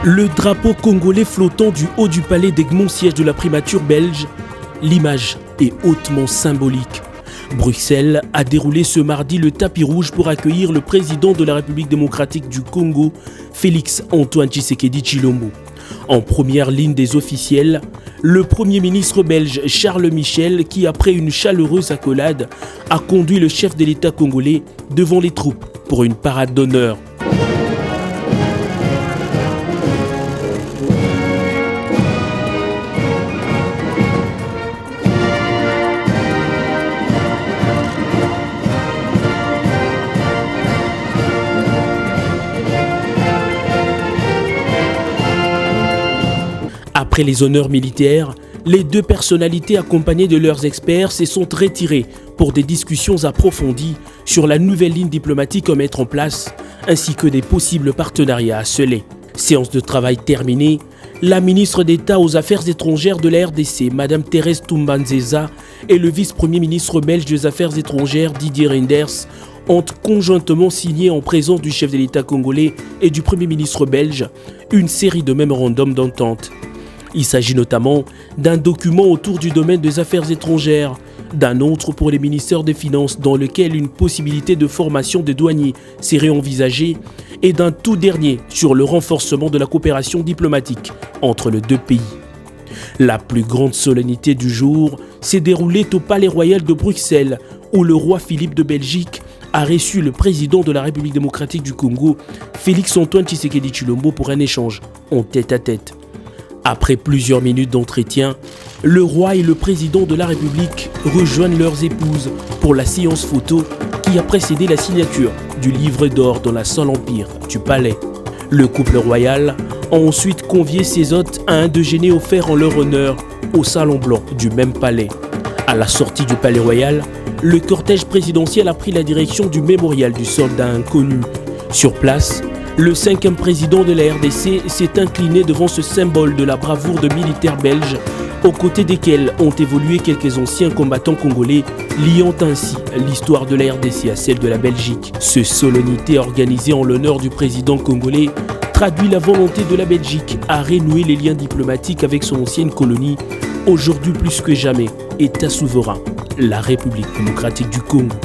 Le drapeau congolais flottant du haut du palais d'Egmont, siège de la primature belge, l'image est hautement symbolique. Bruxelles a déroulé ce mardi le tapis rouge pour accueillir le président de la République démocratique du Congo, Félix Antoine Tshisekedi Tshilombo. En première ligne des officiels, le Premier ministre belge Charles Michel qui, après une chaleureuse accolade, a conduit le chef de l'État congolais devant les troupes pour une parade d'honneur. Après les honneurs militaires, les deux personnalités accompagnées de leurs experts se sont retirées pour des discussions approfondies sur la nouvelle ligne diplomatique à mettre en place, ainsi que des possibles partenariats à sceller. Séance de travail terminée, la ministre d'État aux Affaires étrangères de la RDC, Mme Thérèse Toumba-Nzeza, et le vice-premier ministre belge des Affaires étrangères, Didier Reynders, ont conjointement signé en présence du chef de l'État congolais et du Premier ministre belge une série de mémorandums d'entente. Il s'agit notamment d'un document autour du domaine des affaires étrangères, d'un autre pour les ministères des Finances dans lequel une possibilité de formation des douaniers serait envisagée et d'un tout dernier sur le renforcement de la coopération diplomatique entre les deux pays. La plus grande solennité du jour s'est déroulée au Palais Royal de Bruxelles où le roi Philippe de Belgique a reçu le président de la République démocratique du Congo, Félix Antoine Tshisekedi Tshilombo, pour un échange en tête-à-tête. Après plusieurs minutes d'entretien, le roi et le président de la République rejoignent leurs épouses pour la séance photo qui a précédé la signature du livre d'or dans la salle Empire du palais. Le couple royal a ensuite convié ses hôtes à un déjeuner offert en leur honneur au salon blanc du même palais. À la sortie du palais royal, le cortège présidentiel a pris la direction du mémorial du soldat inconnu. Sur place, le 5e président de la RDC s'est incliné devant ce symbole de la bravoure de militaires belges, aux côtés desquels ont évolué quelques anciens combattants congolais, liant ainsi l'histoire de la RDC à celle de la Belgique. Ce solennité organisée en l'honneur du président congolais traduit la volonté de la Belgique à renouer les liens diplomatiques avec son ancienne colonie, aujourd'hui plus que jamais État souverain, la République démocratique du Congo.